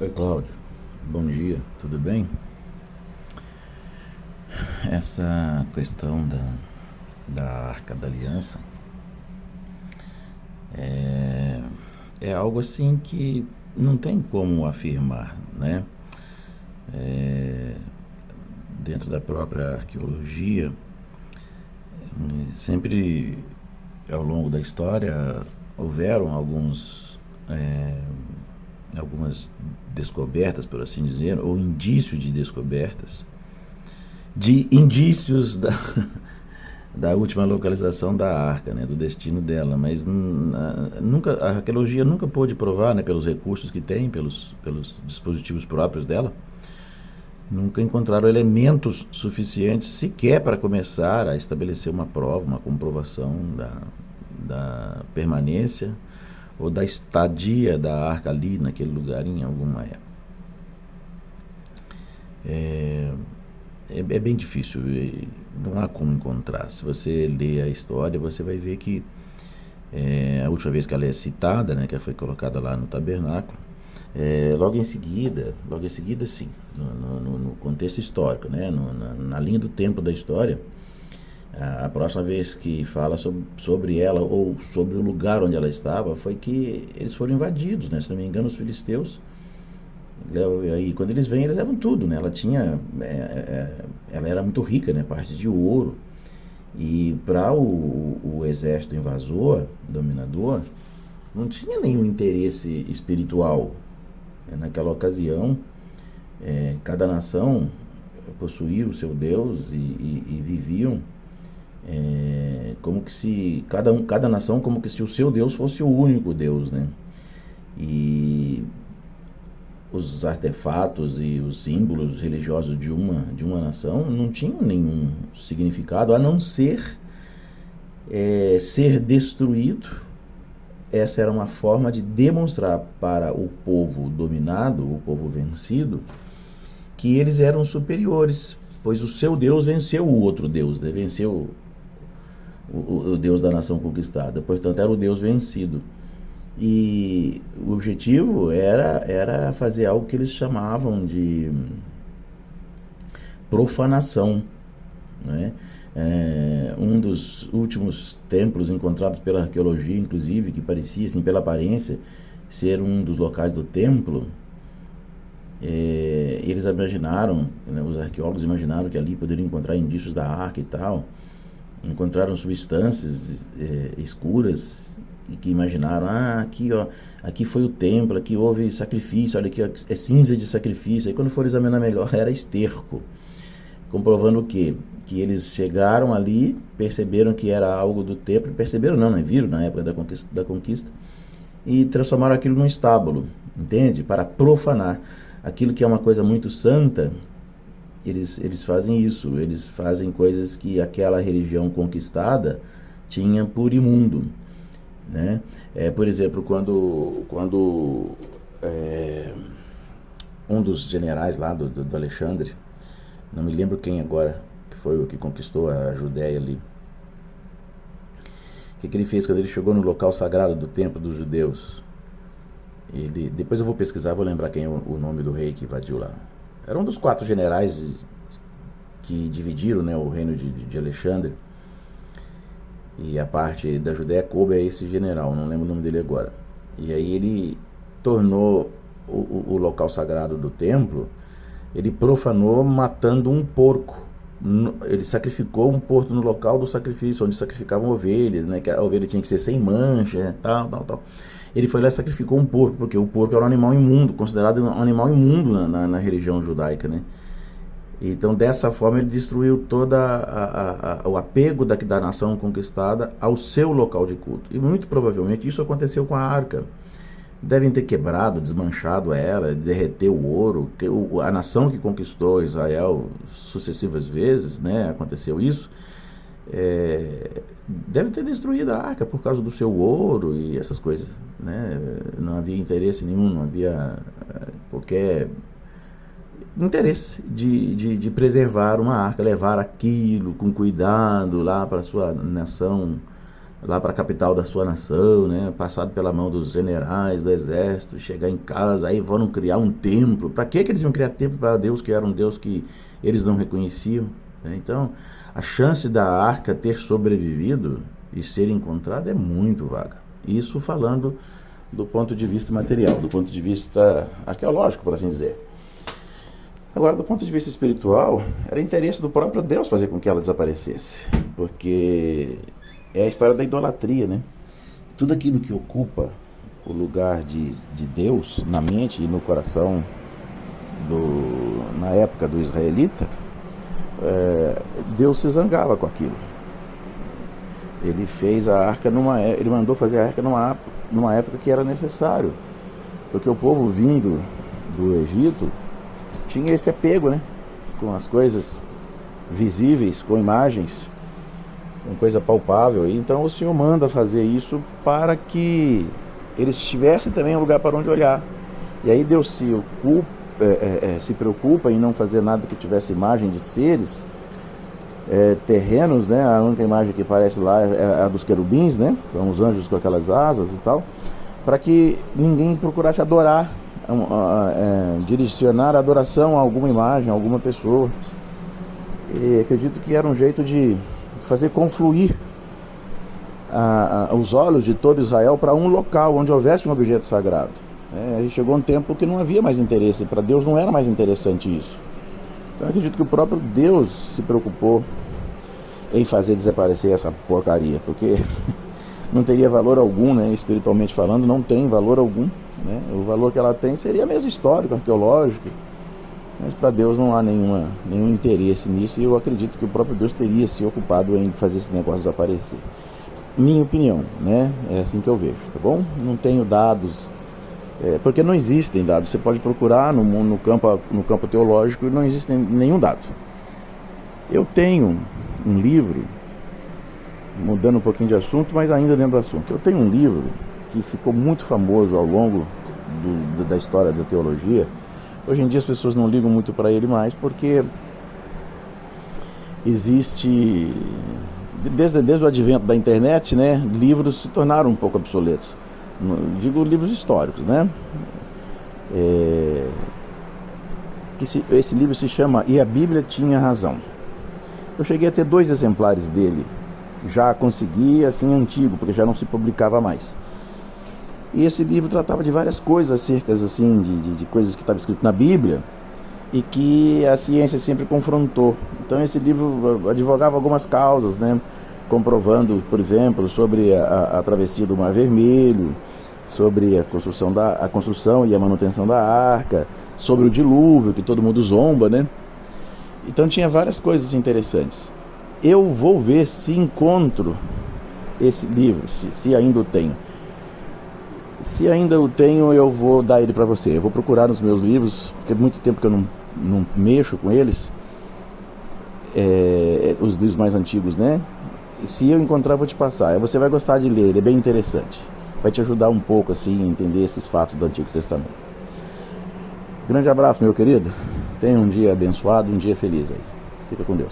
Oi, Cláudio. Bom dia, tudo bem? Essa questão da Arca da Aliança é, é algo assim que não tem como afirmar, né? É, Dentro da própria arqueologia, sempre ao longo da história houveram algumas descobertas, por assim dizer, ou indícios de descobertas, de indícios da última localização da arca, né, do destino dela, mas nunca, a arqueologia nunca pôde provar, né, pelos recursos que tem, pelos dispositivos próprios dela, nunca encontraram elementos suficientes sequer para começar a estabelecer uma prova, uma comprovação da permanência ou da estadia da arca ali naquele lugar em alguma época. É bem difícil, não há como encontrar. Se você ler a história, você vai ver que a última vez que ela é citada, né, que ela foi colocada lá no tabernáculo, logo em seguida sim, no contexto histórico, né, na linha do tempo da história, a próxima vez que fala sobre ela ou sobre o lugar onde ela estava foi que eles foram invadidos, né, se não me engano, os filisteus. Aí quando eles vêm, eles levam tudo, né? Ela era muito rica, né? Parte de ouro. E para o exército invasor, dominador, não tinha nenhum interesse espiritual. Naquela ocasião, cada nação possuía o seu Deus e viviam como que se cada nação como que se o seu Deus fosse o único Deus, né? E os artefatos e os símbolos religiosos de uma nação não tinham nenhum significado a não ser ser destruído. Essa era uma forma de demonstrar para o povo dominado, o povo vencido, que eles eram superiores, pois o seu Deus venceu o outro Deus, né? Venceu o Deus da nação conquistada, portanto era o Deus vencido. E o objetivo era fazer algo que eles chamavam de profanação, né? Um dos últimos templos encontrados pela arqueologia, inclusive, que parecia, assim, pela aparência, ser um dos locais do templo, eles imaginaram, né, os arqueólogos imaginaram que ali poderiam encontrar indícios da arca e tal. Encontraram substâncias escuras e que imaginaram, aqui, ó, aqui foi o templo, aqui houve sacrifício, olha aqui, ó, é cinza de sacrifício. Aí quando foram examinar melhor, era esterco, comprovando o quê? Que eles chegaram ali, perceberam que era algo do templo, perceberam não, né? Viram na época da conquista, e transformaram aquilo num estábulo, entende? Para profanar aquilo que é uma coisa muito santa. Eles fazem isso, eles fazem coisas que aquela religião conquistada tinha por imundo, né? Por exemplo, quando um dos generais lá do Alexandre, não me lembro quem agora, que foi o que conquistou a Judéia ali, o que ele fez quando ele chegou no local sagrado do templo dos judeus? Depois eu vou pesquisar, vou lembrar quem é o nome do rei que invadiu lá. Era um dos 4 generais que dividiram, né, o reino de Alexandre. E a parte da Judéia coube a esse general, não lembro o nome dele agora. E aí ele tornou o local sagrado do templo, ele profanou matando um porco. Ele sacrificou um porco no local do sacrifício, onde sacrificavam ovelhas, né, que a ovelha tinha que ser sem mancha, tal. Ele foi lá e sacrificou um porco, porque o porco era um animal imundo, considerado um animal imundo na religião judaica, né? Então, dessa forma, ele destruiu todo o apego da nação conquistada ao seu local de culto. E muito provavelmente isso aconteceu com a arca. Devem ter quebrado, desmanchado ela, derreteu o ouro. A nação que conquistou Israel sucessivas vezes, né, aconteceu isso, deve ter destruído a arca por causa do seu ouro e essas coisas, né? Não havia interesse nenhum, não havia qualquer interesse de preservar uma arca, levar aquilo com cuidado lá para a sua nação lá para a capital da sua nação, né? Passado pela mão dos generais do exército, chegar em casa, aí vão criar um templo. Para que eles iam criar templo para Deus, que era um Deus que eles não reconheciam, né? Então, a chance da arca ter sobrevivido e ser encontrada é muito vaga. Isso falando do ponto de vista material, do ponto de vista arqueológico, por assim dizer. Agora, do ponto de vista espiritual, era interesse do próprio Deus fazer com que ela desaparecesse, porque é a história da idolatria, né? Tudo aquilo que ocupa o lugar de Deus na mente e no coração na época do israelita, Deus se zangava com aquilo. Ele fez a arca ele mandou fazer a arca numa época que era necessário, porque o povo vindo do Egito tinha esse apego, né, com as coisas visíveis, com imagens, com coisa palpável. Então o Senhor manda fazer isso para que eles tivessem também um lugar para onde olhar. E aí Deus se preocupa em não fazer nada que tivesse imagem de seres terrenos, né? A única imagem que aparece lá é a dos querubins, né? São os anjos com aquelas asas e tal, para que ninguém procurasse adorar, direcionar a adoração a alguma imagem, a alguma pessoa. E acredito que era um jeito de fazer confluir os olhos de todo Israel para um local onde houvesse um objeto sagrado. Aí chegou um tempo que não havia mais interesse, para Deus não era mais interessante isso. Então eu acredito que o próprio Deus se preocupou em fazer desaparecer essa porcaria, porque não teria valor algum, né? Espiritualmente falando, não tem valor algum, né? O valor que ela tem seria mesmo histórico, arqueológico, mas para Deus não há nenhum interesse nisso, e eu acredito que o próprio Deus teria se ocupado em fazer esse negócio desaparecer. Minha opinião, né? É assim que eu vejo, tá bom? Não tenho dados, porque não existem dados. Você pode procurar no campo teológico e não existe nenhum dado. Eu tenho um livro, mudando um pouquinho de assunto, mas ainda dentro do assunto. Eu tenho um livro que ficou muito famoso ao longo da história da teologia. Hoje em dia as pessoas não ligam muito para ele mais, porque existe, desde o advento da internet, né, livros se tornaram um pouco obsoletos. Digo livros históricos, né? Esse livro se chama E a Bíblia Tinha Razão. Eu cheguei a ter 2 exemplares dele, já consegui, assim, antigo, porque já não se publicava mais. E esse livro tratava de várias coisas acerca, assim, de coisas que estavam escritas na Bíblia e que a ciência sempre confrontou. Então esse livro advogava algumas causas, né? Comprovando, por exemplo, sobre a travessia do Mar Vermelho, sobre a construção e a manutenção da arca, sobre o dilúvio, que todo mundo zomba, né? Então tinha várias coisas interessantes. Eu vou ver se encontro esse livro, se ainda o tenho. Se ainda o tenho, eu vou dar ele para você. Eu vou procurar nos meus livros, porque é muito tempo que eu não mexo com eles, os livros mais antigos, né? E se eu encontrar, eu vou te passar. Você vai gostar de ler, ele é bem interessante. Vai te ajudar um pouco assim a entender esses fatos do Antigo Testamento. Grande abraço, meu querido. Tenha um dia abençoado, um dia feliz aí. Fica com Deus.